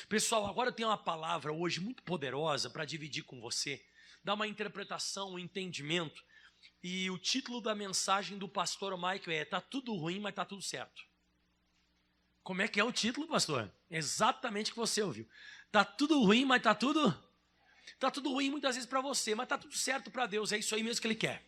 Pessoal, agora eu tenho uma palavra hoje muito poderosa para dividir com você, dar uma interpretação, um entendimento. E o título da mensagem do pastor Michael é: tá tudo ruim, mas tá tudo certo. Como é que é o título, pastor? Exatamente o que você ouviu. Tá tudo ruim, mas tá tudo ruim muitas vezes para você, mas tá tudo certo para Deus. É isso aí mesmo que Ele quer.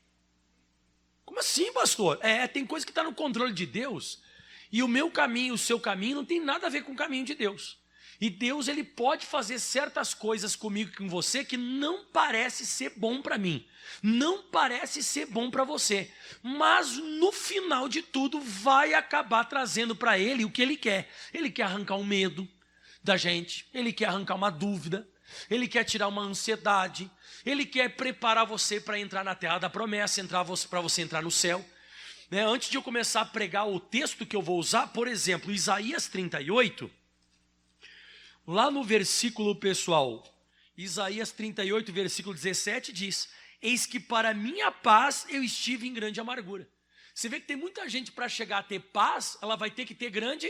Como assim, pastor? Tem coisa que está no controle de Deus. E o meu caminho, o seu caminho, não tem nada a ver com o caminho de Deus. E Deus, Ele pode fazer certas coisas comigo e com você que não parece ser bom para mim. Não parece ser bom para você. Mas no final de tudo vai acabar trazendo para Ele o que Ele quer. Ele quer arrancar um medo da gente. Ele quer arrancar uma dúvida. Ele quer tirar uma ansiedade. Ele quer preparar você para entrar na terra da promessa, para você entrar no céu. Antes de eu começar a pregar o texto que eu vou usar, por exemplo, Isaías 38... Lá no versículo, pessoal, Isaías 38, versículo 17 diz: eis que para minha paz eu estive em grande amargura. Você vê que tem muita gente para chegar a ter paz, ela vai ter que ter grande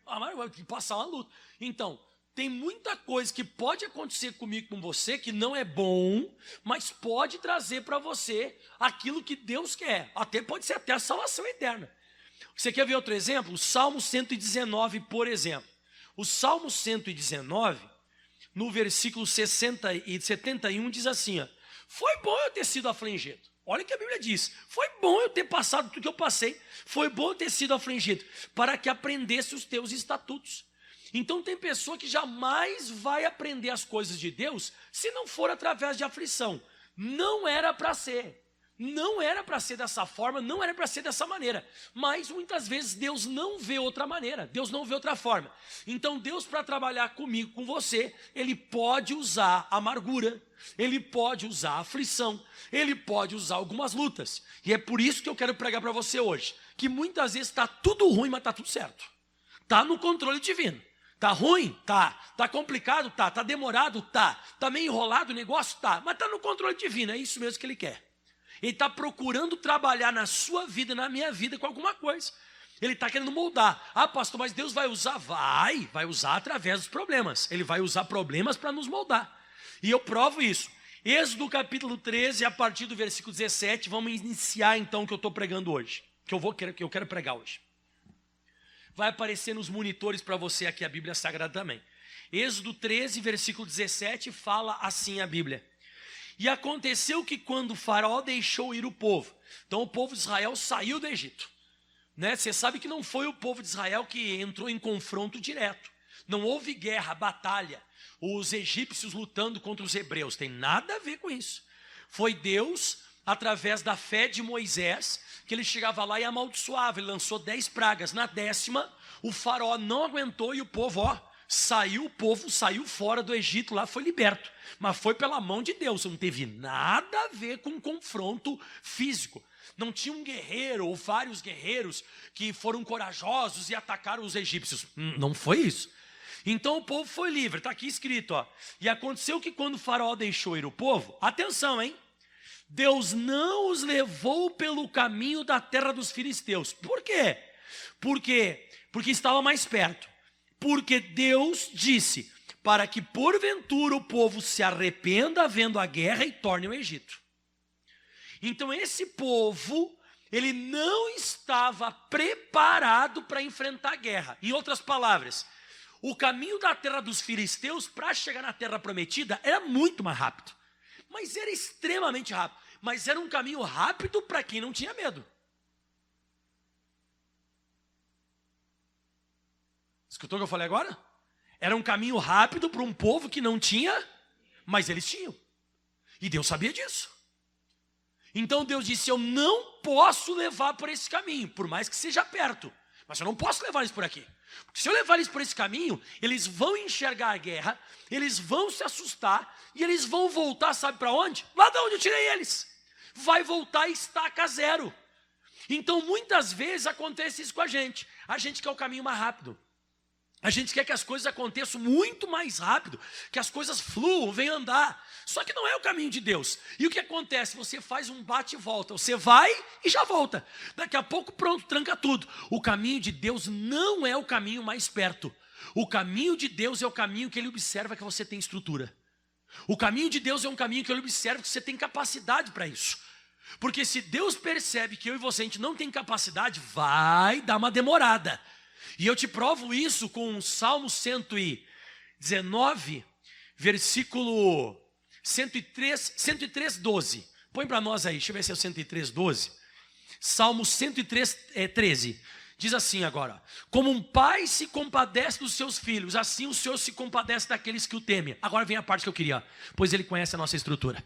amargura, vai ter que passar uma luta. Então, tem muita coisa que pode acontecer comigo e com você que não é bom, mas pode trazer para você aquilo que Deus quer. Pode ser até a salvação eterna. Você quer ver outro exemplo? O Salmo 119, por exemplo. O Salmo 119, no versículo 60 e 71, diz assim: ó, foi bom eu ter sido afligido. Olha o que a Bíblia diz. Foi bom eu ter passado tudo que eu passei. Foi bom eu ter sido afligido, para que aprendesse os teus estatutos. Então tem pessoa que jamais vai aprender as coisas de Deus se não for através de aflição. Não era para ser. Não era para ser dessa forma, não era para ser dessa maneira. Mas muitas vezes Deus não vê outra maneira, Deus não vê outra forma. Então Deus, para trabalhar comigo, com você, Ele pode usar amargura, Ele pode usar aflição, Ele pode usar algumas lutas. E é por isso que eu quero pregar para você hoje, que muitas vezes está tudo ruim, mas está tudo certo. Está no controle divino. Está ruim? Tá. Está complicado? Tá. Está demorado? Tá. Está meio enrolado o negócio? Tá. Mas está no controle divino, é isso mesmo que Ele quer. Ele está procurando trabalhar na sua vida, na minha vida, com alguma coisa. Ele está querendo moldar. Ah, pastor, mas Deus vai usar? Vai usar através dos problemas. Ele vai usar problemas para nos moldar. E eu provo isso. Êxodo capítulo 13, a partir do versículo 17, vamos iniciar então o que eu estou pregando hoje. Que eu quero pregar hoje. Vai aparecer nos monitores para você aqui a Bíblia Sagrada também. Êxodo 13, versículo 17, fala assim a Bíblia: e aconteceu que quando o faraó deixou ir o povo, então o povo de Israel saiu do Egito. Você sabe que não foi o povo de Israel que entrou em confronto direto. Não houve guerra, batalha, os egípcios lutando contra os hebreus. Tem nada a ver com isso. Foi Deus, através da fé de Moisés, que ele chegava lá e amaldiçoava. Ele lançou 10 pragas. Na 10ª, o faraó não aguentou e o povo, saiu fora do Egito, lá foi liberto. Mas foi pela mão de Deus, não teve nada a ver com um confronto físico. Não tinha um guerreiro ou vários guerreiros que foram corajosos e atacaram os egípcios. Não foi isso. Então o povo foi livre, está aqui escrito. E aconteceu que quando o faraó deixou ir o povo, atenção, hein? Deus não os levou pelo caminho da terra dos filisteus. Por quê? Porque estava mais perto. Porque Deus disse: para que porventura o povo se arrependa vendo a guerra e torne o Egito. Então esse povo, ele não estava preparado para enfrentar a guerra. Em outras palavras, o caminho da terra dos filisteus para chegar na terra prometida era muito mais rápido. Mas era extremamente rápido. Mas era um caminho rápido para quem não tinha medo. Escutou o que eu falei agora? Era um caminho rápido para um povo que não tinha, mas eles tinham. E Deus sabia disso. Então Deus disse: eu não posso levar por esse caminho, por mais que seja perto. Mas eu não posso levar eles por aqui. Porque se eu levar eles por esse caminho, eles vão enxergar a guerra, eles vão se assustar e eles vão voltar, sabe para onde? Lá de onde eu tirei eles. Vai voltar e estaca zero. Então muitas vezes acontece isso com a gente. A gente quer o caminho mais rápido. A gente quer que as coisas aconteçam muito mais rápido, que as coisas fluam, venham andar. Só que não é o caminho de Deus. E o que acontece? Você faz um bate e volta. Você vai e já volta. Daqui a pouco, pronto, tranca tudo. O caminho de Deus não é o caminho mais perto. O caminho de Deus é o caminho que Ele observa que você tem estrutura. O caminho de Deus é um caminho que Ele observa que você tem capacidade para isso. Porque se Deus percebe que eu e você, a gente não tem capacidade, vai dar uma demorada. E eu te provo isso com o Salmo 119, versículo 103, 12. Põe para nós aí, deixa eu ver se é o 103, 12. Salmo 103, 13. Diz assim agora: como um pai se compadece dos seus filhos, assim o Senhor se compadece daqueles que o temem. Agora vem a parte que eu queria, pois Ele conhece a nossa estrutura.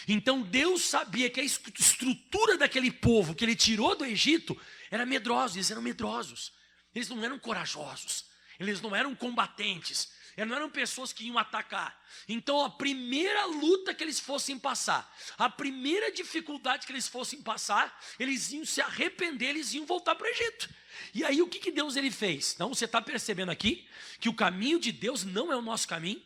Então Deus sabia que a estrutura daquele povo que Ele tirou do Egito era medrosa, eles eram medrosos. Eles não eram corajosos, eles não eram combatentes, eles não eram pessoas que iam atacar. Então a primeira luta que eles fossem passar, a primeira dificuldade que eles fossem passar, eles iam se arrepender, eles iam voltar para o Egito. E aí o que Deus ele fez? Então você está percebendo aqui que o caminho de Deus não é o nosso caminho.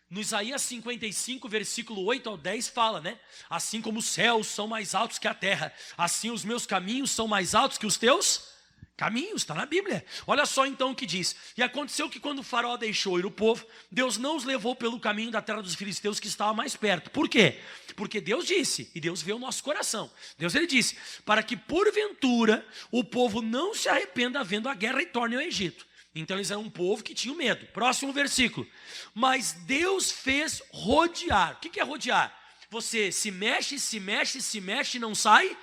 No Isaías 55, versículo 8 ao 10 fala, né? Assim como os céus são mais altos que a terra, assim os meus caminhos são mais altos que os teus caminhos, está na Bíblia. Olha só então o que diz: e aconteceu que quando o faraó deixou ir o povo, Deus não os levou pelo caminho da terra dos filisteus que estava mais perto. Por quê? Porque Deus disse, e Deus vê o nosso coração. Deus ele disse, para que porventura o povo não se arrependa vendo a guerra e torne ao Egito. Então eles eram um povo que tinha medo. Próximo versículo: mas Deus fez rodear. O que é rodear? Você se mexe, se mexe, se mexe e não sai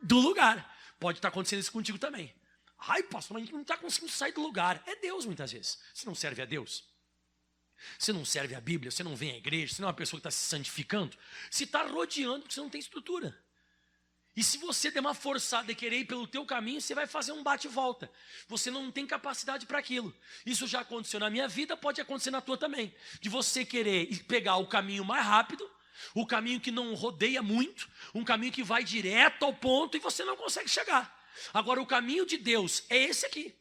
do lugar. Pode estar acontecendo isso contigo também. Ai, pastor, mas a gente não está conseguindo sair do lugar. É Deus muitas vezes. Você não serve a Deus, você não serve a Bíblia, você não vem à igreja, você não é uma pessoa que está se santificando, você está rodeando porque você não tem estrutura. E se você der uma forçada e querer ir pelo teu caminho, você vai fazer um bate-volta. Você não tem capacidade para aquilo. Isso já aconteceu na minha vida, pode acontecer na tua também. De você querer pegar o caminho mais rápido, o caminho que não rodeia muito, um caminho que vai direto ao ponto e você não consegue chegar. Agora o caminho de Deus é esse aqui.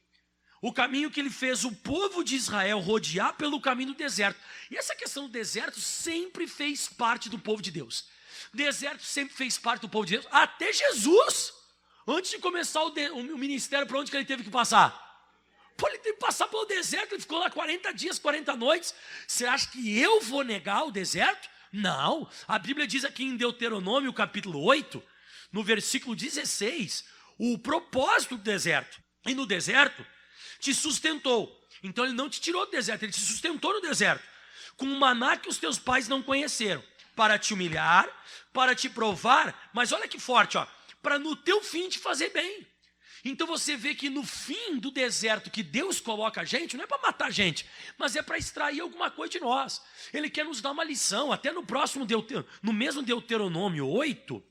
O caminho que Ele fez o povo de Israel rodear pelo caminho do deserto. E essa questão do deserto sempre fez parte do povo de Deus. Deserto sempre fez parte do povo de Deus. Até Jesus, antes de começar o ministério, para onde que Ele teve que passar? Pô, Ele teve que passar pelo deserto. Ele ficou lá 40 dias, 40 noites. Você acha que eu vou negar o deserto? Não. A Bíblia diz aqui em Deuteronômio capítulo 8, no versículo 16, o propósito do deserto. E no deserto te sustentou. Então Ele não te tirou do deserto, Ele te sustentou no deserto, com um maná que os teus pais não conheceram, para te humilhar, para te provar, mas olha que forte, ó, para no teu fim te fazer bem. Então você vê que no fim do deserto que Deus coloca a gente, não é para matar a gente, mas é para extrair alguma coisa de nós. Ele quer nos dar uma lição. Até no próximo no mesmo Deuteronômio 8,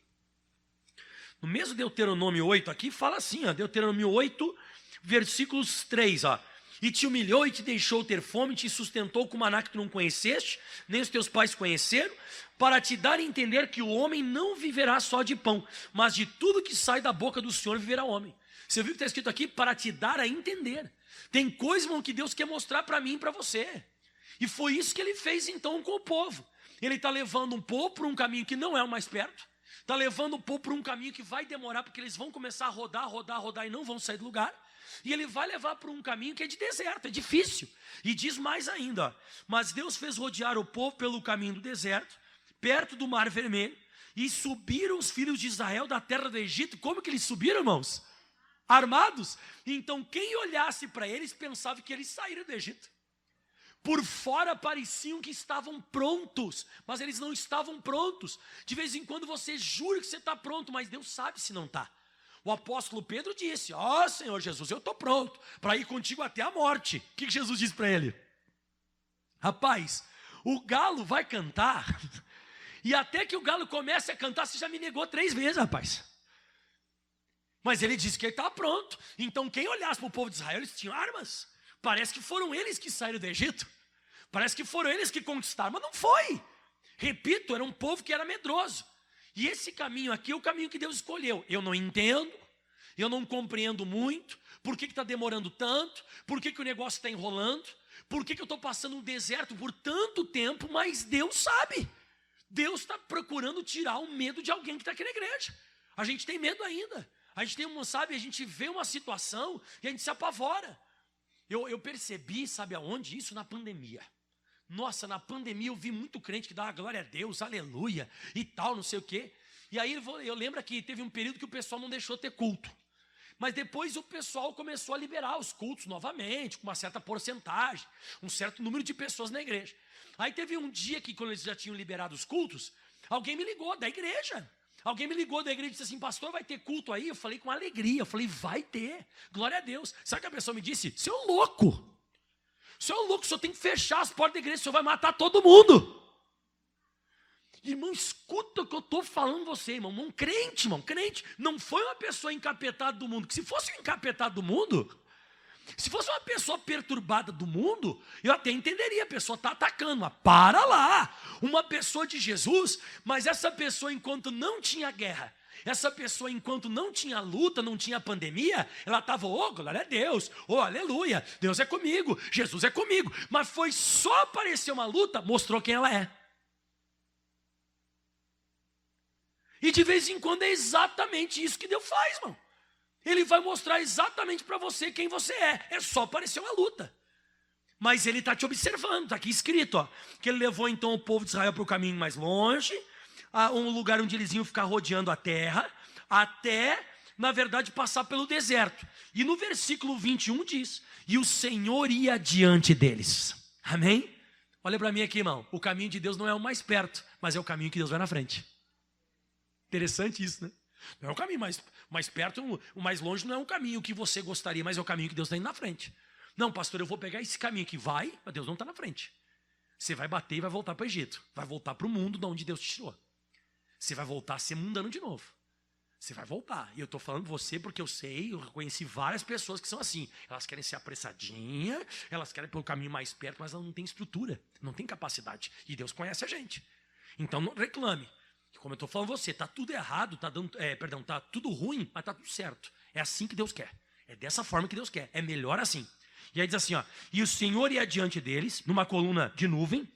no mesmo Deuteronômio 8 aqui, fala assim, ó, Deuteronômio 8, versículos 3, ó. E te humilhou e te deixou ter fome, te sustentou com maná que tu não conheceste, nem os teus pais conheceram, para te dar a entender que o homem não viverá só de pão, mas de tudo que sai da boca do Senhor viverá o homem. Você viu que está escrito aqui? Para te dar a entender. Tem coisa, irmão, que Deus quer mostrar para mim e para você. E foi isso que Ele fez então com o povo. Ele está levando um povo para um caminho que não é o mais perto, está levando o povo para um caminho que vai demorar, porque eles vão começar a rodar e não vão sair do lugar. E Ele vai levar para um caminho que é de deserto, é difícil. E diz mais ainda, ó, mas Deus fez rodear o povo pelo caminho do deserto, perto do Mar Vermelho, e subiram os filhos de Israel da terra do Egito. Como que eles subiram, irmãos? Armados. Então quem olhasse para eles pensava que eles saíram do Egito. Por fora pareciam que estavam prontos, mas eles não estavam prontos. De vez em quando você jura que você está pronto, mas Deus sabe se não está. O apóstolo Pedro disse, ó Senhor Jesus, eu estou pronto para ir contigo até a morte. O que Jesus disse para ele? Rapaz, o galo vai cantar, e até que o galo comece a cantar, você já me negou 3 vezes, rapaz. Mas ele disse que ele estava pronto. Então quem olhasse para o povo de Israel, eles tinham armas. Parece que foram eles que saíram do Egito. Parece que foram eles que conquistaram, mas não foi. Repito, era um povo que era medroso. E esse caminho aqui é o caminho que Deus escolheu. Eu não entendo, eu não compreendo muito. Por que está demorando tanto? Por que o negócio está enrolando? Por que eu estou passando um deserto por tanto tempo? Mas Deus sabe. Deus está procurando tirar o medo de alguém que está aqui na igreja. A gente tem medo ainda. A gente tem a gente vê uma situação e a gente se apavora. Eu percebi, sabe aonde? Isso na pandemia. Nossa, na pandemia eu vi muito crente que dava glória a Deus, aleluia, e tal, não sei o quê. E aí eu lembro que teve um período que o pessoal não deixou ter culto. Mas depois o pessoal começou a liberar os cultos novamente, com uma certa porcentagem, um certo número de pessoas na igreja. Aí teve um dia que, quando eles já tinham liberado os cultos, alguém me ligou da igreja. Alguém me ligou da igreja e disse assim: pastor, vai ter culto aí? Eu falei com alegria, eu falei, vai ter, glória a Deus. Sabe o que a pessoa me disse? Você é um louco. Você é um louco, o senhor tem que fechar as portas da igreja, o senhor vai matar todo mundo. Irmão, escuta o que eu estou falando você, irmão. Um crente, irmão, crente. Não foi uma pessoa encapetada do mundo. Que se fosse um encapetado do mundo, se fosse uma pessoa perturbada do mundo, eu até entenderia, a pessoa está atacando, mas para lá. Uma pessoa de Jesus, mas essa pessoa, enquanto não tinha guerra, essa pessoa, enquanto não tinha luta, não tinha pandemia, ela estava, glória a Deus, aleluia, Deus é comigo, Jesus é comigo. Mas foi só aparecer uma luta, mostrou quem ela é. E de vez em quando é exatamente isso que Deus faz, irmão. Ele vai mostrar exatamente para você quem você é. É só aparecer uma luta. Mas ele está te observando, está aqui escrito, ó, que ele levou então o povo de Israel para o caminho mais longe, a um lugar onde eles iam ficar rodeando a terra, até, na verdade, passar pelo deserto. E no versículo 21 diz, e o Senhor ia diante deles. Amém? Olha para mim aqui, irmão. O caminho de Deus não é o mais perto, mas é o caminho que Deus vai na frente. Interessante isso, né? Não é o caminho mais perto, o mais longe não é um caminho que você gostaria, mas é o caminho que Deus está indo na frente. Não, pastor, eu vou pegar esse caminho que vai, mas Deus não está na frente. Você vai bater e vai voltar para o Egito. Vai voltar para o mundo de onde Deus te tirou. Você vai voltar a ser mundano de novo. Você vai voltar. E eu estou falando você porque eu sei, eu conheci várias pessoas que são assim. Elas querem ser apressadinha, elas querem ir pelo caminho mais perto, mas elas não têm estrutura, não têm capacidade. E Deus conhece a gente. Então não reclame. Como eu estou falando você, está tudo errado, está tudo ruim, mas está tudo certo. É assim que Deus quer. É dessa forma que Deus quer. É melhor assim. E aí diz assim, ó, e o Senhor ia adiante deles, numa coluna de nuvem,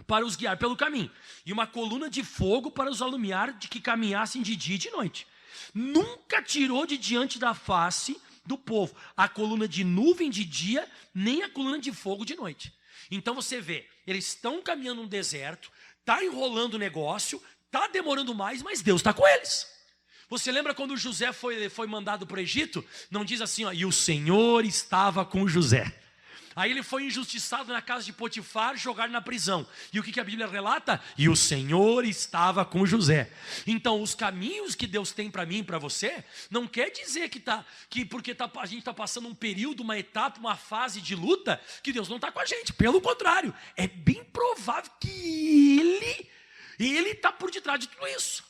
para os guiar pelo caminho, e uma coluna de fogo para os alumiar de que caminhassem de dia e de noite. Nunca tirou de diante da face do povo a coluna de nuvem de dia, nem a coluna de fogo de noite. Então você vê, eles estão caminhando no deserto, está enrolando o negócio, está demorando mais, mas Deus está com eles. Você lembra quando José foi mandado para o Egito? Não diz assim, ó, e o Senhor estava com José. Aí ele foi injustiçado na casa de Potifar, jogado na prisão. E o que a Bíblia relata? E o Senhor estava com José. Então, os caminhos que Deus tem para mim e para você, não quer dizer porque a gente está passando um período, uma etapa, uma fase de luta, que Deus não está com a gente. Pelo contrário, é bem provável que Ele está por detrás de tudo isso.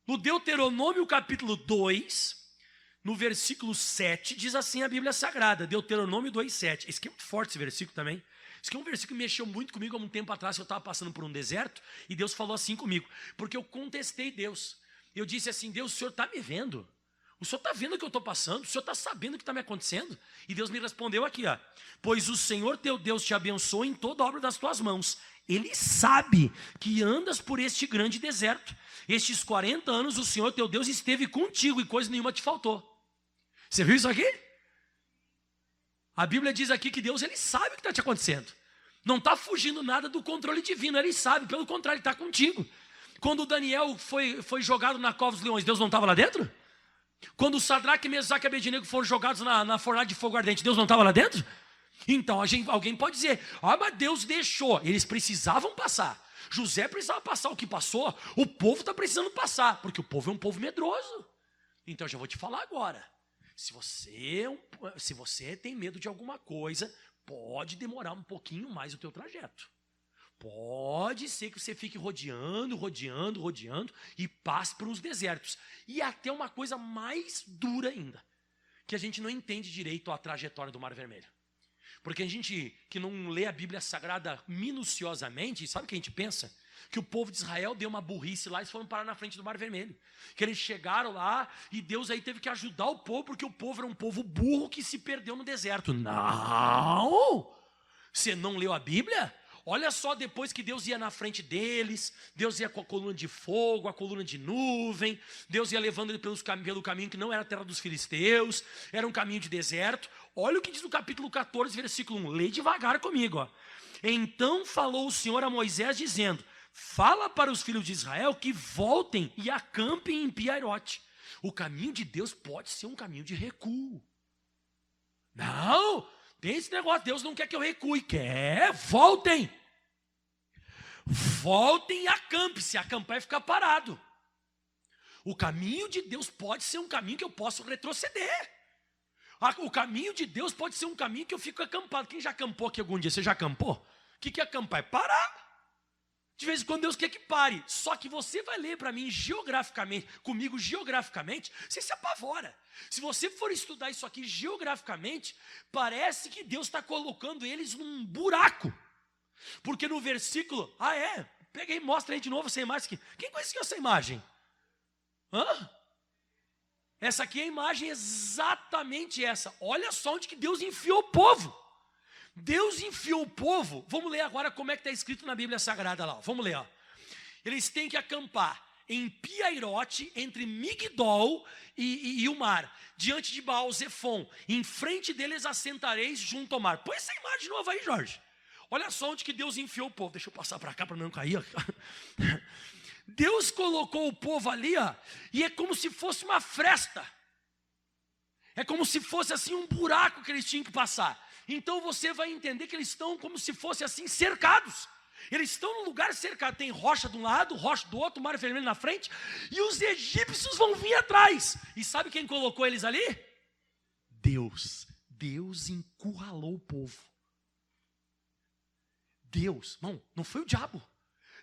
No Deuteronômio capítulo 2, no versículo 7, diz assim a Bíblia Sagrada, Deuteronômio 2,7. Esse aqui é muito forte, esse versículo também. Esse aqui é um versículo que mexeu muito comigo há um tempo atrás, que eu estava passando por um deserto, e Deus falou assim comigo, porque eu contestei Deus. Eu disse assim, Deus, o Senhor está me vendo? O Senhor está vendo o que eu estou passando? O Senhor está sabendo o que está me acontecendo? E Deus me respondeu aqui, ó, pois o Senhor teu Deus te abençoa em toda a obra das tuas mãos. Ele sabe que andas por este grande deserto. Estes 40 anos o Senhor teu Deus esteve contigo e coisa nenhuma te faltou. Você viu isso aqui? A Bíblia diz aqui que Deus, Ele sabe o que está te acontecendo. Não está fugindo nada do controle divino, Ele sabe, pelo contrário, Ele está contigo. Quando Daniel foi jogado na cova dos leões, Deus não estava lá dentro? Quando o Sadraque, Mesaque e Abednego foram jogados na fornalha de fogo ardente, Deus não estava lá dentro? Então alguém pode dizer, mas Deus deixou, eles precisavam passar. José precisava passar o que passou, o povo está precisando passar, porque o povo é um povo medroso. Então eu já vou te falar agora, se você tem medo de alguma coisa, pode demorar um pouquinho mais o teu trajeto. Pode ser que você fique rodeando e passe por uns desertos. E até uma coisa mais dura ainda, que a gente não entende direito a trajetória do Mar Vermelho. Porque a gente que não lê a Bíblia Sagrada minuciosamente, sabe o que a gente pensa? Que o povo de Israel deu uma burrice lá e foram parar na frente do Mar Vermelho. Que eles chegaram lá e Deus aí teve que ajudar o povo, porque o povo era um povo burro que se perdeu no deserto. Não! Você não leu a Bíblia? Olha só, depois que Deus ia na frente deles, Deus ia com a coluna de fogo, a coluna de nuvem, Deus ia levando ele pelo caminho que não era a terra dos filisteus, era um caminho de deserto. Olha o que diz no capítulo 14, versículo 1. Lê devagar comigo, ó. Então falou o Senhor a Moisés, dizendo: fala para os filhos de Israel que voltem e acampem em Piairote. O caminho de Deus pode ser um caminho de recuo. Não, tem esse negócio, Deus não quer que eu recue, quer, voltem. Voltem e acampem, se acampar e ficar parado. O caminho de Deus pode ser um caminho que eu posso retroceder. O caminho de Deus pode ser um caminho que eu fico acampado. Quem já acampou aqui algum dia? Você já acampou? O que é acampar? É parar. De vez em quando Deus quer que pare. Só que você vai ler para mim comigo geograficamente, você se apavora. Se você for estudar isso aqui geograficamente, parece que Deus está colocando eles num buraco. Porque no versículo, pega aí, mostra aí de novo essa imagem aqui. Quem conheceu essa imagem? Essa aqui é a imagem exatamente essa. Olha só onde que Deus enfiou o povo. Deus enfiou o povo. Vamos ler agora como é que está escrito na Bíblia Sagrada lá. Vamos ler, ó. Eles têm que acampar em Piairote, entre Migdol e o mar, diante de Baal-Zefon. Em frente deles assentareis junto ao mar. Põe essa imagem de novo aí, Jorge. Olha só onde que Deus enfiou o povo. Deixa eu passar para cá para não cair. Deus colocou o povo ali, ó, e é como se fosse uma fresta. É como se fosse assim um buraco que eles tinham que passar. Então você vai entender que eles estão como se fossem assim cercados. Eles estão num lugar cercado. Tem rocha de um lado, rocha do outro, mar vermelho na frente. E os egípcios vão vir atrás. E sabe quem colocou eles ali? Deus. Deus encurralou o povo. Deus, não foi o diabo.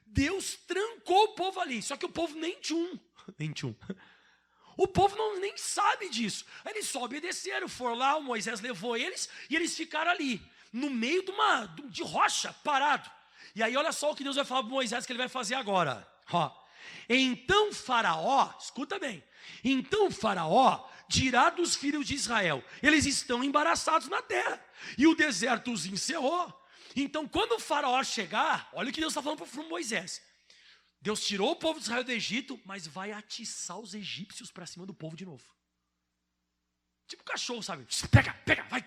Deus trancou o povo ali. Só que o povo nem tchum. O povo nem sabe disso. Eles só obedeceram, foram lá, o Moisés levou eles e eles ficaram ali, no meio de rocha, parado. E aí olha só o que Deus vai falar para Moisés que ele vai fazer agora. Então Faraó, escuta bem, então Faraó dirá dos filhos de Israel: eles estão embaraçados na terra, e o deserto os encerrou. Então quando o Faraó chegar, olha o que Deus está falando para Moisés. Deus tirou o povo de Israel do Egito, mas vai atiçar os egípcios para cima do povo de novo. Tipo cachorro, sabe? Pega, vai.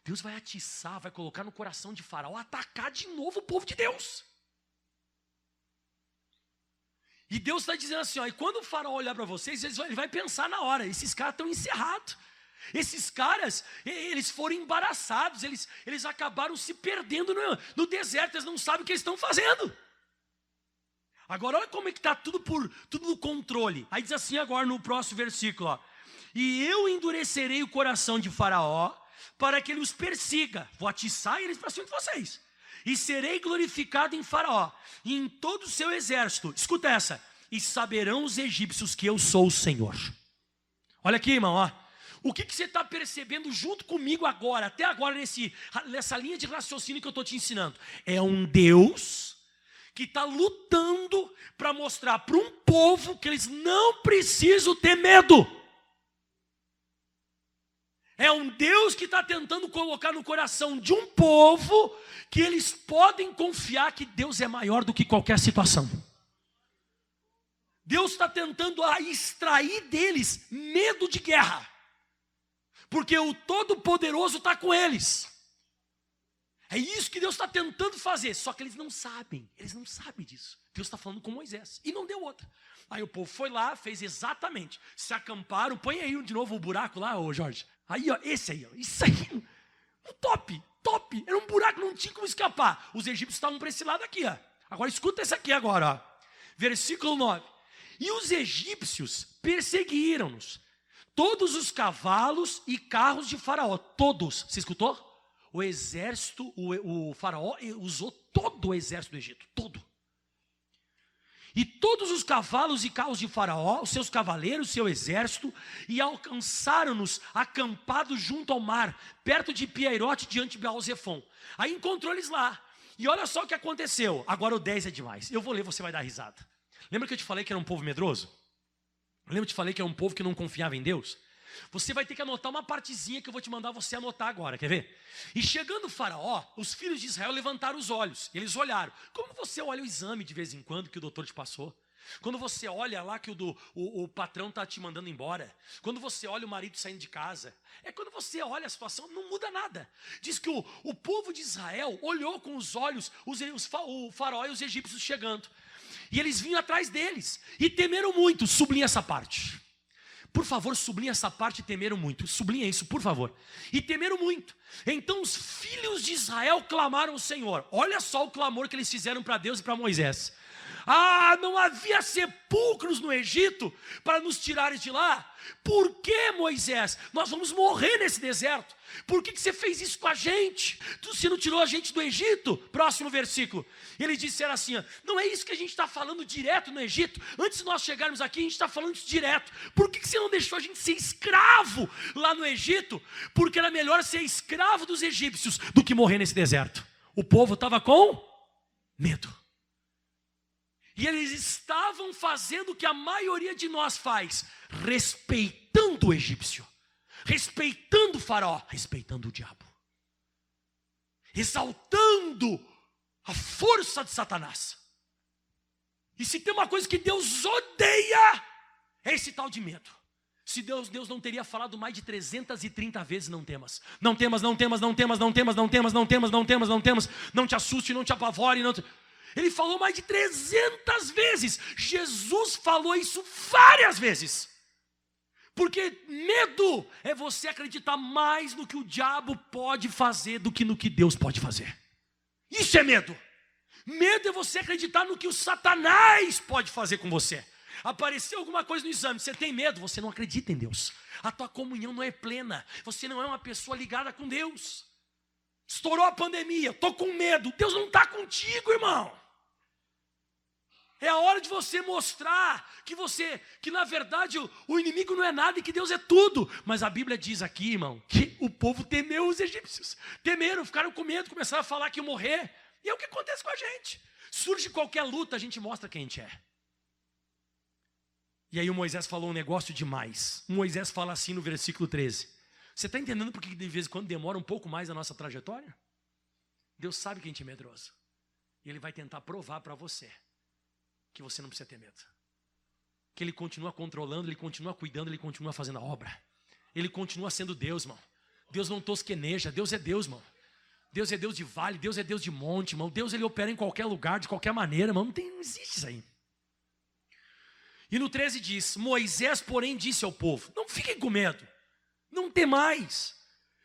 Deus vai atiçar, vai colocar no coração de Faraó atacar de novo o povo de Deus. E Deus está dizendo assim, e quando o Faraó olhar para vocês, ele vai pensar na hora: esses caras estão encerrados. Esses caras, eles foram embaraçados, eles acabaram se perdendo no deserto, eles não sabem o que eles estão fazendo. Agora olha como é que está tudo no controle. Aí diz assim agora no próximo versículo, ó: e eu endurecerei o coração de Faraó para que ele os persiga. Vou atiçar eles para cima de vocês. E serei glorificado em Faraó e em todo o seu exército. Escuta essa: e saberão os egípcios que eu sou o Senhor. Olha aqui, irmão, ó. O que você está percebendo junto comigo agora, até agora nessa linha de raciocínio que eu estou te ensinando? É um Deus que está lutando para mostrar para um povo que eles não precisam ter medo. É um Deus que está tentando colocar no coração de um povo que eles podem confiar que Deus é maior do que qualquer situação. Deus está tentando extrair deles medo de guerra, porque o Todo-Poderoso está com eles. É isso que Deus está tentando fazer, só que eles não sabem disso. Deus está falando com Moisés, e não deu outra. Aí o povo foi lá, fez exatamente, se acamparam. Põe aí de novo o buraco lá, ô Jorge. Aí, ó, esse aí, ó, isso aí, top, era um buraco, não tinha como escapar. Os egípcios estavam para esse lado aqui, ó. Agora escuta esse aqui agora, ó. Versículo 9. E os egípcios perseguiram-nos, todos os cavalos e carros de Faraó, todos, você escutou? O exército, o Faraó usou todo o exército do Egito, todo. E todos os cavalos e carros de Faraó, os seus cavaleiros, o seu exército, e alcançaram-nos acampados junto ao mar, perto de Piairote, diante de Baal-Zefon. Aí encontrou eles lá. E olha só o que aconteceu. Agora o 10 é demais. Eu vou ler, você vai dar risada. Lembra que eu te falei que era um povo medroso? Lembra que eu te falei que era um povo que não confiava em Deus? Você vai ter que anotar uma partezinha que eu vou te mandar você anotar agora, quer ver? E chegando o faraó, os filhos de Israel levantaram os olhos. Eles olharam. Como você olha o exame de vez em quando que o doutor te passou? Quando você olha lá que o patrão está te mandando embora. Quando você olha o marido saindo de casa. É quando você olha a situação, não muda nada. Diz que o povo de Israel olhou com os olhos o faraó e os egípcios chegando. E eles vinham atrás deles. E temeram muito. Sublinha essa parte. Por favor, sublinha essa parte, temeram muito. Sublinha isso, por favor. E temeram muito. Então os filhos de Israel clamaram ao Senhor. Olha só o clamor que eles fizeram para Deus e para Moisés. Ah, não havia sepulcros no Egito para nos tirarem de lá? Por que, Moisés? Nós vamos morrer nesse deserto. Por que você fez isso com a gente? Você não tirou a gente do Egito? Próximo versículo. Eles disseram assim, não é isso que a gente está falando direto no Egito? Antes de nós chegarmos aqui, a gente está falando isso direto. Por que você não deixou a gente ser escravo lá no Egito? Porque era melhor ser escravo dos egípcios do que morrer nesse deserto. O povo estava com medo. E eles estavam fazendo o que a maioria de nós faz, respeitando o egípcio, respeitando o faraó, respeitando o diabo, exaltando a força de Satanás. E se tem uma coisa que Deus odeia, é esse tal de medo. Se Deus não teria falado mais de 330 vezes não temas. Não temas, não temas, não temas, não temas, não temas, não temas, não temas, não temas, não te assuste, não te apavore, não te... Ele falou mais de 300 vezes. Jesus falou isso várias vezes. Porque medo é você acreditar mais no que o diabo pode fazer do que no que Deus pode fazer. Isso é medo. Medo é você acreditar no que o Satanás pode fazer com você. Apareceu alguma coisa no exame, você tem medo, você não acredita em Deus. A tua comunhão não é plena. Você não é uma pessoa ligada com Deus. Estourou a pandemia, estou com medo. Deus não está contigo, irmão. É a hora de você mostrar que na verdade o inimigo não é nada e que Deus é tudo. Mas a Bíblia diz aqui, irmão, que o povo temeu os egípcios. Temeram, ficaram com medo, começaram a falar que iam morrer. E é o que acontece com a gente. Surge qualquer luta, a gente mostra quem a gente é. E aí o Moisés falou um negócio demais. O Moisés fala assim no versículo 13. Você está entendendo por que de vez em quando demora um pouco mais a nossa trajetória? Deus sabe que a gente é medroso. E Ele vai tentar provar para você que você não precisa ter medo. Que Ele continua controlando, Ele continua cuidando, Ele continua fazendo a obra. Ele continua sendo Deus, irmão. Deus não tosqueneja, Deus é Deus, irmão. Deus é Deus de vale, Deus é Deus de monte, irmão. Deus, Ele opera em qualquer lugar, de qualquer maneira, irmão. Não existe isso aí. E no 13 diz, Moisés, porém, disse ao povo, não fiquem com medo. Não temais,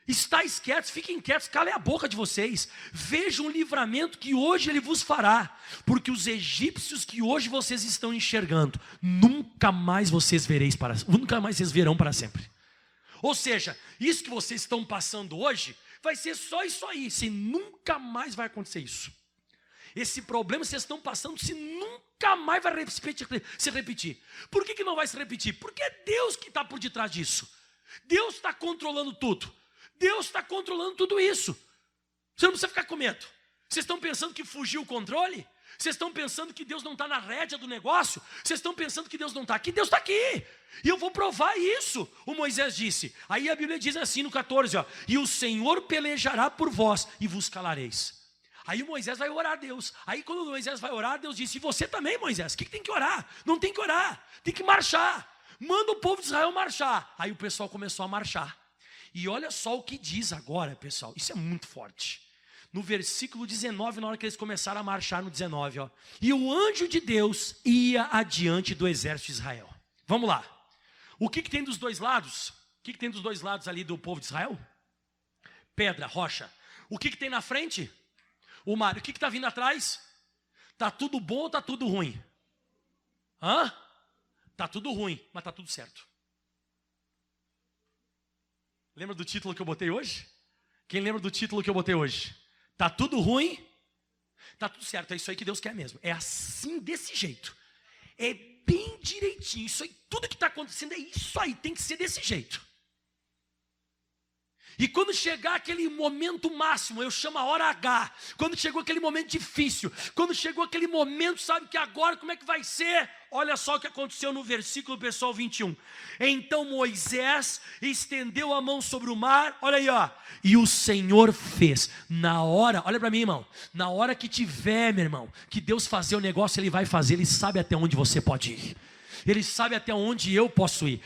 estáis quietos, fiquem quietos, calem a boca de vocês, vejam o livramento que hoje Ele vos fará, porque os egípcios que hoje vocês estão enxergando, nunca mais vocês verão para sempre. Ou seja, isso que vocês estão passando hoje, vai ser só isso aí, se nunca mais vai acontecer isso. Esse problema que vocês estão passando, se nunca mais vai se repetir. Por que não vai se repetir? Porque é Deus que está por detrás disso. Deus está controlando tudo. Deus está controlando tudo isso. Você não precisa ficar com medo. Vocês estão pensando que fugiu o controle? Vocês estão pensando que Deus não está na rédea do negócio? Vocês estão pensando que Deus não está aqui? Deus está aqui. E eu vou provar isso. O Moisés disse. Aí a Bíblia diz assim no 14. E o Senhor pelejará por vós e vos calareis. Aí o Moisés vai orar a Deus. Aí quando o Moisés vai orar, Deus disse, e você também, Moisés? O que tem que orar? Não tem que orar. Tem que marchar. Manda o povo de Israel marchar. Aí o pessoal começou a marchar. E olha só o que diz agora, pessoal. Isso é muito forte. No versículo 19, na hora que eles começaram a marchar no 19. E o anjo de Deus ia adiante do exército de Israel. Vamos lá. O que tem dos dois lados? O que tem dos dois lados ali do povo de Israel? Pedra, rocha. O que tem na frente? O mar. O que está vindo atrás? Está tudo bom ou está tudo ruim? Está tudo ruim, mas está tudo certo. Lembra do título que eu botei hoje? Quem lembra do título que eu botei hoje? Está tudo ruim, está tudo certo. É isso aí que Deus quer mesmo. É assim, desse jeito. É bem direitinho. Isso aí, tudo que está acontecendo é isso aí. Tem que ser desse jeito. E quando chegar aquele momento máximo, eu chamo a hora H, quando chegou aquele momento difícil, quando chegou aquele momento, sabe que agora como é que vai ser? Olha só o que aconteceu no versículo, pessoal, 21. Então Moisés estendeu a mão sobre o mar, olha aí, ó. E o Senhor fez, na hora, olha para mim, irmão, na hora que tiver, meu irmão, que Deus fazer o negócio, Ele vai fazer, Ele sabe até onde você pode ir. Ele sabe até onde eu posso ir.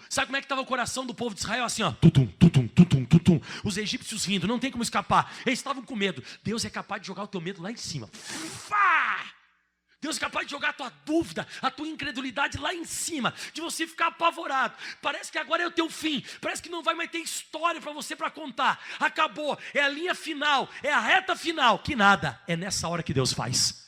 Sabe como é que estava o coração do povo de Israel? Assim, ó, tutum, tutum, tutum, tutum. Os egípcios rindo, não tem como escapar. Eles estavam com medo. Deus é capaz de jogar o teu medo lá em cima. Fá! Deus é capaz de jogar a tua dúvida, a tua incredulidade lá em cima, de você ficar apavorado. Parece que agora é o teu fim. Parece que não vai mais ter história para você para contar. Acabou, é a linha final, é a reta final. Que nada, é nessa hora que Deus faz.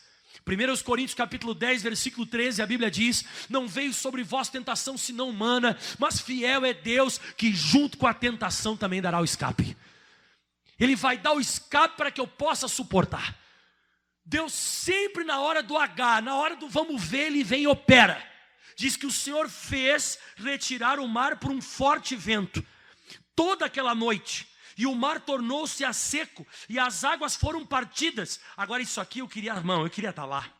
1 Coríntios capítulo 10, versículo 13, a Bíblia diz: não veio sobre vós tentação senão humana, mas fiel é Deus, que junto com a tentação também dará o escape. Ele vai dar o escape para que eu possa suportar. Deus sempre na hora do H, na hora do vamos ver, Ele vem e opera. Diz que o Senhor fez retirar o mar por um forte vento, toda aquela noite. E o mar tornou-se a seco, e as águas foram partidas. Agora isso aqui eu queria estar lá.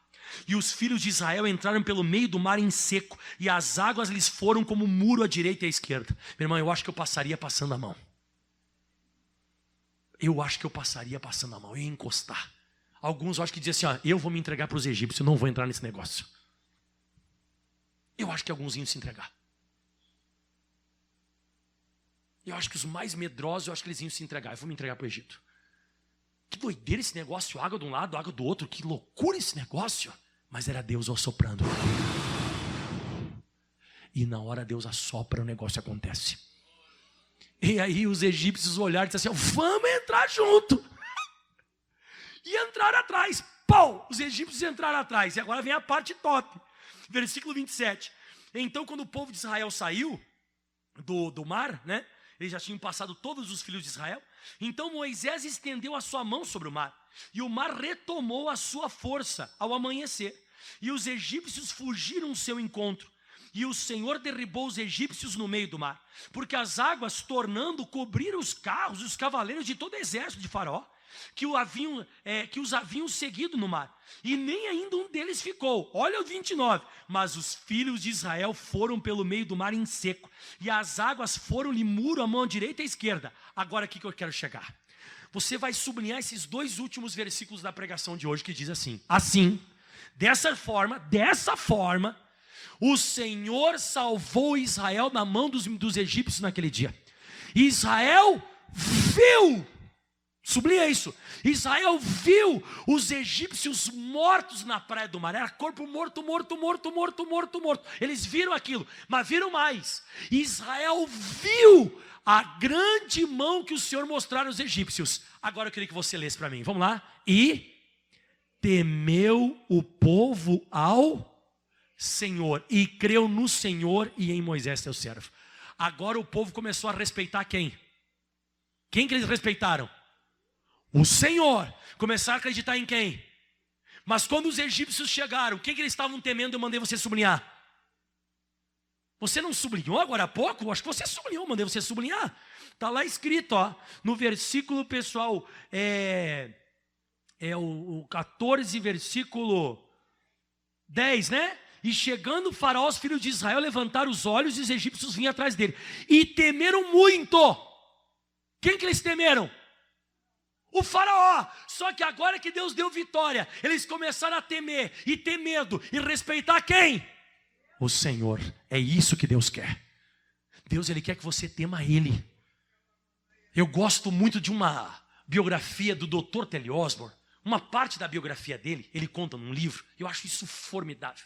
E os filhos de Israel entraram pelo meio do mar em seco, e as águas lhes foram como muro à direita e à esquerda. Meu irmão, eu acho que eu passaria passando a mão. Eu ia encostar. Alguns eu acho que diziam assim, ó, eu vou me entregar para os egípcios, eu não vou entrar nesse negócio. Eu acho que alguns iam se entregar. Eu acho que os mais medrosos, eu acho que eles iam se entregar. Eu vou me entregar para o Egito. Que doideira esse negócio, água de um lado, água do outro. Que loucura esse negócio. Mas era Deus assoprando. E na hora Deus assopra, o negócio acontece. E aí os egípcios olharam e disseram assim, vamos entrar junto. E entraram atrás. Pau! Os egípcios entraram atrás. E agora vem a parte top. Versículo 27. Então quando o povo de Israel saiu do mar, né? Eles já tinham passado todos os filhos de Israel. Então Moisés estendeu a sua mão sobre o mar, e o mar retomou a sua força ao amanhecer. E os egípcios fugiram ao seu encontro. E o Senhor derribou os egípcios no meio do mar, porque as águas, tornando, cobriram os carros e os cavaleiros de todo o exército de Faraó, que os haviam seguido no mar. E nem ainda um deles ficou. Olha o 29. Mas os filhos de Israel foram pelo meio do mar em seco, e as águas foram-lhe muro à mão direita e à esquerda. Agora aqui que eu quero chegar. Você vai sublinhar esses dois últimos versículos da pregação de hoje, que diz assim: assim, dessa forma, o Senhor salvou Israel na mão dos egípcios naquele dia. E Israel viu, sublinha isso, Israel viu os egípcios mortos na praia do mar. Era corpo morto. Eles viram aquilo, mas viram mais. Israel viu a grande mão que o Senhor mostrara aos egípcios. Agora eu queria que você lesse para mim, vamos lá. E temeu o povo ao Senhor, e creu no Senhor e em Moisés seu servo. Agora o povo começou a respeitar quem? Quem que eles respeitaram? O Senhor. Começaram a acreditar em quem? Mas quando os egípcios chegaram, quem que eles estavam temendo? Eu mandei você sublinhar. Você não sublinhou agora há pouco? Acho que você sublinhou, mandei você sublinhar. Está lá escrito, ó, no versículo, pessoal, o 14, versículo 10, né? E chegando o Faraó, os filhos de Israel levantaram os olhos, e os egípcios vinham atrás dele. E temeram muito. Quem que eles temeram? O Faraó. Só que agora que Deus deu vitória, eles começaram a temer e ter medo e respeitar quem? O Senhor. É isso que Deus quer. Deus, Ele quer que você tema Ele. Eu gosto muito de uma biografia do Dr. Telly Osborne. Uma parte da biografia dele, ele conta num livro. Eu acho isso formidável.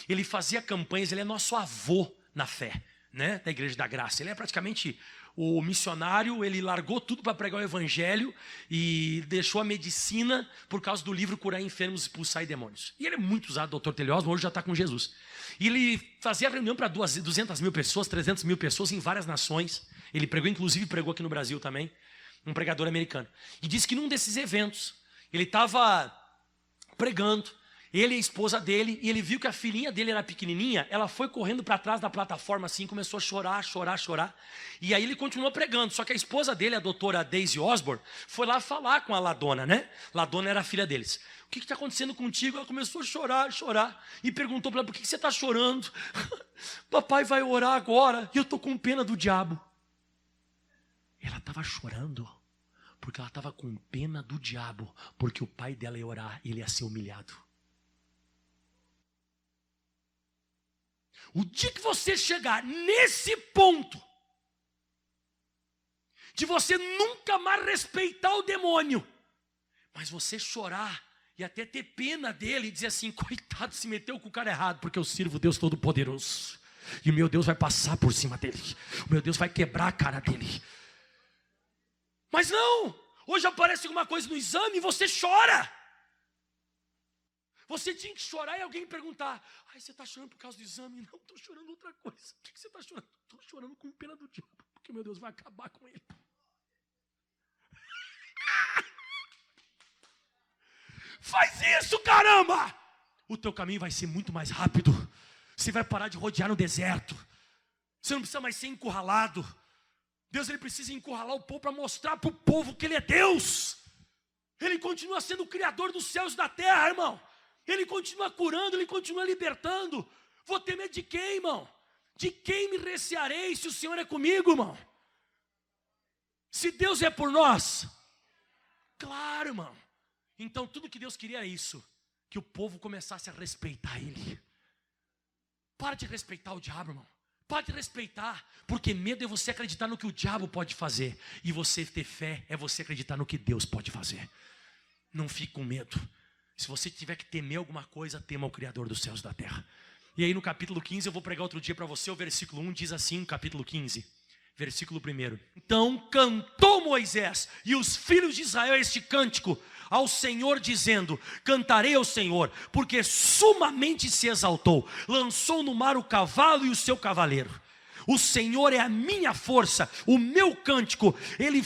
Ele fazia campanhas, ele é nosso avô na fé, né, da Igreja da Graça. Ele é praticamente o missionário, ele largou tudo para pregar o evangelho e deixou a medicina por causa do livro Curar Enfermos e Expulsar Demônios. E ele é muito usado, o Dr. Telly Osborne, hoje já está com Jesus. E ele fazia reunião para 200 mil pessoas, 300 mil pessoas em várias nações. Ele pregou, inclusive pregou aqui no Brasil também, um pregador americano. E disse que num desses eventos, ele estava pregando, ele e a esposa dele, e ele viu que a filhinha dele era pequenininha, ela foi correndo para trás da plataforma assim, começou a chorar, chorar, chorar. E aí ele continuou pregando, só que a esposa dele, a doutora Daisy Osborne, foi lá falar com a Ladona, né? Ladona era a filha deles. O que está acontecendo contigo? Ela começou a chorar, chorar, e perguntou para ela, por que você está chorando? Papai vai orar agora, e eu estou com pena do diabo. Ela estava chorando, porque ela estava com pena do diabo, porque o pai dela ia orar e ele ia ser humilhado. O dia que você chegar nesse ponto, de você nunca mais respeitar o demônio, mas você chorar e até ter pena dele e dizer assim, coitado, se meteu com o cara errado, porque eu sirvo Deus Todo-Poderoso, e o meu Deus vai passar por cima dele, o meu Deus vai quebrar a cara dele. Mas não, hoje aparece alguma coisa no exame e você chora. Você tinha que chorar e alguém perguntar, ai, você está chorando por causa do exame? Não, estou chorando outra coisa. O que você está chorando? Estou chorando com pena do diabo, porque meu Deus vai acabar com ele. Faz isso, caramba! O teu caminho vai ser muito mais rápido. Você vai parar de rodear no deserto. Você não precisa mais ser encurralado. Deus, ele precisa encurralar o povo para mostrar para o povo que ele é Deus. Ele continua sendo o criador dos céus e da terra, irmão. Ele continua curando, ele continua libertando. Vou ter medo de quem, irmão? De quem me recearei se o Senhor é comigo, irmão? Se Deus é por nós, claro, irmão. Então tudo que Deus queria é isso, que o povo começasse a respeitar ele. Para de respeitar o diabo, irmão. Para de respeitar, porque medo é você acreditar no que o diabo pode fazer, e você ter fé é você acreditar no que Deus pode fazer. Não fique com medo. Se você tiver que temer alguma coisa, tema o Criador dos céus e da terra. E aí no capítulo 15, eu vou pregar outro dia para você, o versículo 1 diz assim, capítulo 15, versículo 1. Então cantou Moisés e os filhos de Israel este cântico ao Senhor, dizendo, cantarei ao Senhor, porque sumamente se exaltou, lançou no mar o cavalo e o seu cavaleiro. O Senhor é a minha força, o meu cântico, Ele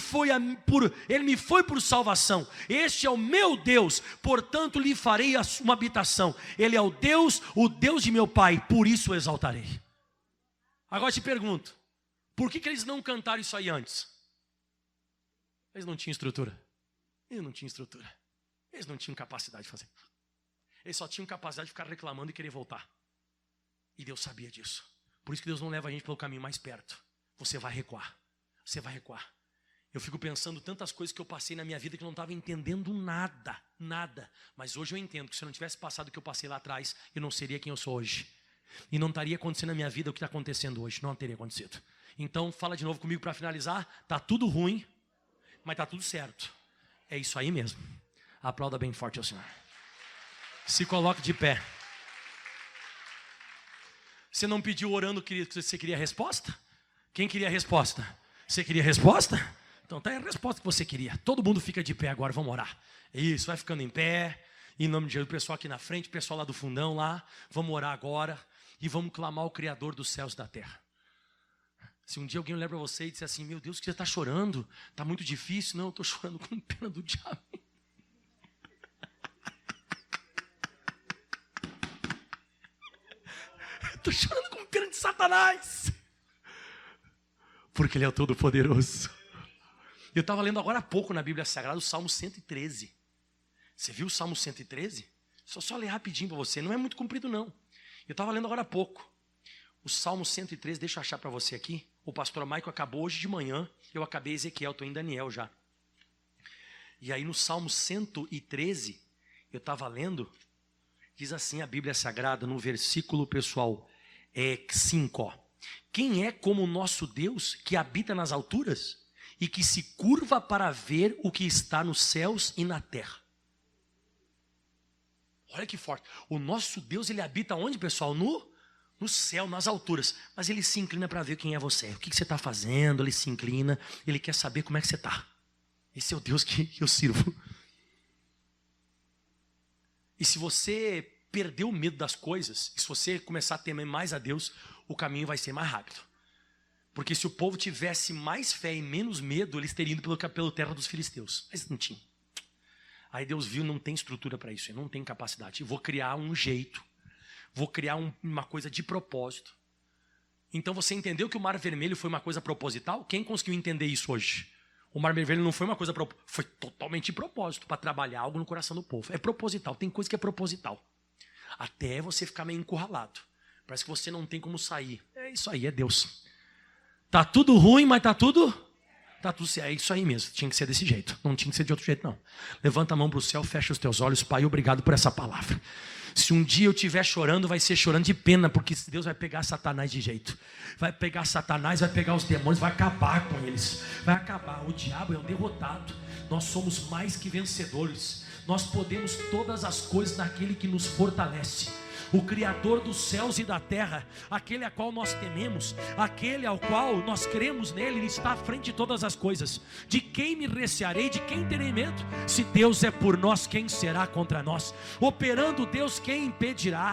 me foi por salvação. Este é o meu Deus, portanto lhe farei uma habitação. Ele é o Deus de meu pai, por isso o exaltarei. Agora te pergunto, por que eles não cantaram isso aí antes? Eles não tinham estrutura. Eles não tinham estrutura. Eles não tinham capacidade de fazer. Eles só tinham capacidade de ficar reclamando e querer voltar. E Deus sabia disso. Por isso que Deus não leva a gente pelo caminho mais perto. Você vai recuar. Você vai recuar. Eu fico pensando tantas coisas que eu passei na minha vida que eu não estava entendendo nada. Nada. Mas hoje eu entendo que se eu não tivesse passado o que eu passei lá atrás, eu não seria quem eu sou hoje. E não estaria acontecendo na minha vida o que está acontecendo hoje. Não teria acontecido. Então fala de novo comigo para finalizar. Está tudo ruim, mas está tudo certo. É isso aí mesmo. Aplauda bem forte ao Senhor. Se coloque de pé. Você não pediu orando que você queria resposta? Quem queria resposta? Você queria resposta? Então tá aí a resposta que você queria. Todo mundo fica de pé agora, vamos orar. Isso, vai ficando em pé. Em nome de Jesus, o pessoal aqui na frente, o pessoal lá do fundão lá. Vamos orar agora e vamos clamar ao Criador dos céus e da terra. Se um dia alguém olhar para você e disser assim, meu Deus, que você está chorando? Está muito difícil. Não, eu estou chorando com pena do diabo. Estou chorando com pena de Satanás. Porque Ele é o Todo-Poderoso. Eu estava lendo agora há pouco na Bíblia Sagrada o Salmo 113. Você viu o Salmo 113? Só ler rapidinho para você. Não é muito comprido não. Eu estava lendo agora há pouco. O Salmo 113, deixa eu achar para você aqui. O pastor Michael acabou hoje de manhã. Eu acabei Ezequiel, estou em Daniel já. E aí no Salmo 113, eu estava lendo, diz assim a Bíblia Sagrada, no versículo, pessoal, 5. Ó. Quem é como o nosso Deus, que habita nas alturas e que se curva para ver o que está nos céus e na terra? Olha que forte. O nosso Deus, ele habita onde, pessoal? No céu, nas alturas. Mas ele se inclina para ver quem é você. O que você está fazendo? Ele se inclina. Ele quer saber como é que você está. Esse é o Deus que eu sirvo. E se você perder o medo das coisas, se você começar a temer mais a Deus, o caminho vai ser mais rápido. Porque se o povo tivesse mais fé e menos medo, eles teriam ido pelo terra dos filisteus. Mas não tinha. Aí Deus viu, não tem estrutura para isso, não tem capacidade. Vou criar um jeito, vou criar uma coisa de propósito. Então você entendeu que o Mar Vermelho foi uma coisa proposital? Quem conseguiu entender isso hoje? O Mar Vermelho não foi uma coisa proposital, foi totalmente de propósito, para trabalhar algo no coração do povo. É proposital, tem coisa que é proposital. Até você ficar meio encurralado. Parece que você não tem como sair. É isso aí, é Deus. Tá tudo ruim, mas tá tudo certo. É isso aí mesmo, tinha que ser desse jeito. Não tinha que ser de outro jeito, não. Levanta a mão para o céu, fecha os teus olhos. Pai, obrigado por essa palavra. Se um dia eu estiver chorando, vai ser chorando de pena, porque Deus vai pegar Satanás de jeito. Vai pegar Satanás, vai pegar os demônios, vai acabar com eles. Vai acabar. O diabo é um derrotado. Nós somos mais que vencedores. Nós podemos todas as coisas naquele que nos fortalece. O Criador dos céus e da terra, aquele a qual nós tememos, aquele ao qual nós cremos nele, ele está à frente de todas as coisas. De quem me recearei, de quem terei medo? Se Deus é por nós, quem será contra nós? Operando Deus, quem impedirá?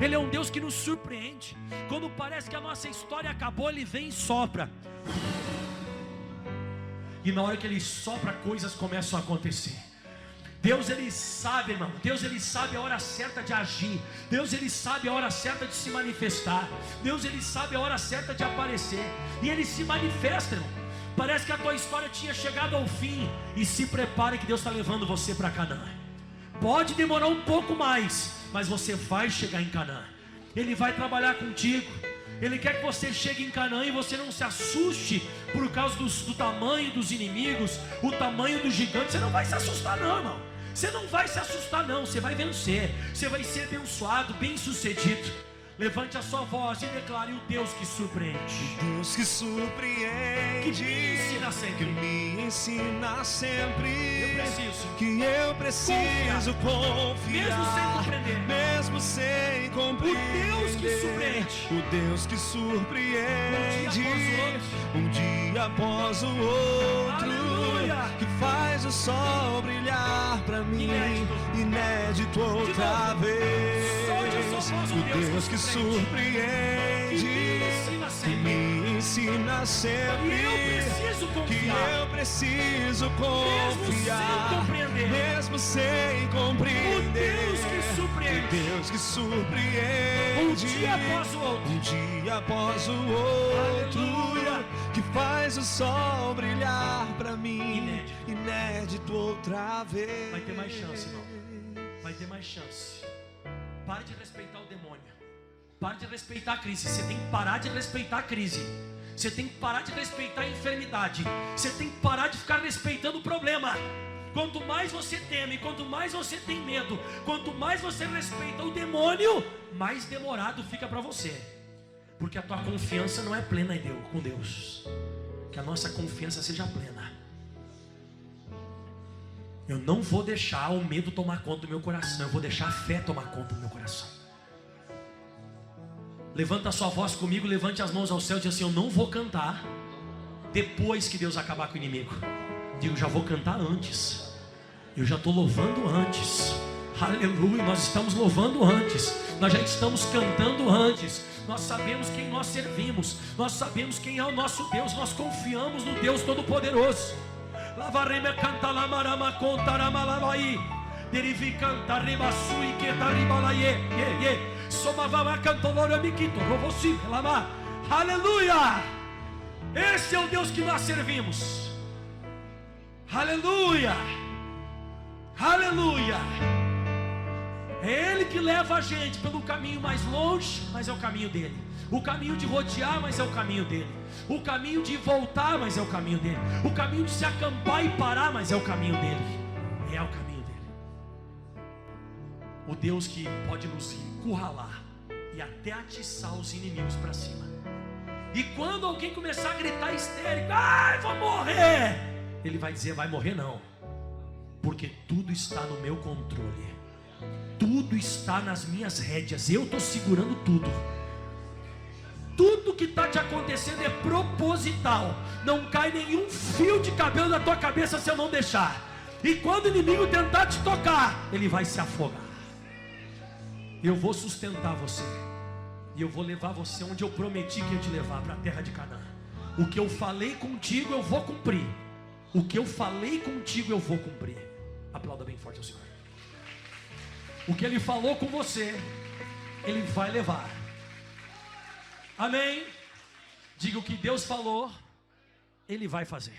Ele é um Deus que nos surpreende. Quando parece que a nossa história acabou, ele vem e sopra. E na hora que ele sopra, coisas começam a acontecer. Deus, ele sabe, irmão. Deus, ele sabe a hora certa de agir. Deus, ele sabe a hora certa de se manifestar. Deus, ele sabe a hora certa de aparecer. E ele se manifesta, irmão. Parece que a tua história tinha chegado ao fim. E se prepare que Deus está levando você para Canaã. Pode demorar um pouco mais, mas você vai chegar em Canaã. Ele vai trabalhar contigo. Ele quer que você chegue em Canaã e você não se assuste por causa do tamanho dos inimigos, o tamanho do gigante. Você não vai se assustar não, irmão. Você não vai se assustar não, você vai vencer. Você vai ser abençoado, bem sucedido. Levante a sua voz e declare: o Deus que surpreende. O Deus que surpreende, que me ensina sempre. Que me ensina sempre. Que eu preciso confiar, mesmo sem compreender. Mesmo sem compreender. O Deus que surpreende. O Deus que surpreende. Um dia após o outro. Aleluia. Que faz o sol brilhar pra mim. Inédito outra vez. O Deus que surpreende, que me ensina sempre, que eu preciso confiar, mesmo sem compreender. O Deus que surpreende, um dia após o outro, que faz o sol brilhar pra mim, inédito outra vez. Vai ter mais chance, irmão. Vai ter mais chance. Pare de respeitar o demônio. Pare de respeitar a crise. Você tem que parar de respeitar a crise. Você tem que parar de respeitar a enfermidade. Você tem que parar de ficar respeitando o problema. Quanto mais você teme, quanto mais você tem medo, quanto mais você respeita o demônio, mais demorado fica para você. Porque a tua confiança não é plena em Deus, com Deus. Que a nossa confiança seja plena. Eu não vou deixar o medo tomar conta do meu coração. Eu vou deixar a fé tomar conta do meu coração. Levanta a sua voz comigo, levante as mãos ao céu e diz assim: eu não vou cantar depois que Deus acabar com o inimigo. Digo, já vou cantar antes. Eu já estou louvando antes. Aleluia, nós estamos louvando antes. Nós já estamos cantando antes. Nós sabemos quem nós servimos. Nós sabemos quem é o nosso Deus. Nós confiamos no Deus Todo-Poderoso. Lavareme canta la marama conta ramalai. Derivi canta ribasui que taribalaie. Somavama cantolora miquito rovosi lama. Aleluia! Esse é o Deus que nós servimos. Aleluia! Aleluia! É Ele que leva a gente pelo caminho mais longe, mas é o caminho dele. O caminho de rodear, mas é o caminho dele. O caminho de voltar, mas é o caminho dele. O caminho de se acampar e parar, mas é o caminho dele. É o caminho dele. O Deus que pode nos encurralar e até atiçar os inimigos para cima. E quando alguém começar a gritar histérico: ai, vou morrer! Ele vai dizer: vai morrer não. Porque tudo está no meu controle. Tudo está nas minhas rédeas. Eu estou segurando tudo. Tudo que está te acontecendo é proposital. Não cai nenhum fio de cabelo na tua cabeça se eu não deixar. E quando o inimigo tentar te tocar, ele vai se afogar. Eu vou sustentar você. E eu vou levar você onde eu prometi que ia te levar, para a terra de Canaã. O que eu falei contigo eu vou cumprir. O que eu falei contigo eu vou cumprir. Aplauda bem forte. forte ao Senhor. O que Ele falou com você, Ele vai levar. Amém? Diga: o que Deus falou, Ele vai fazer.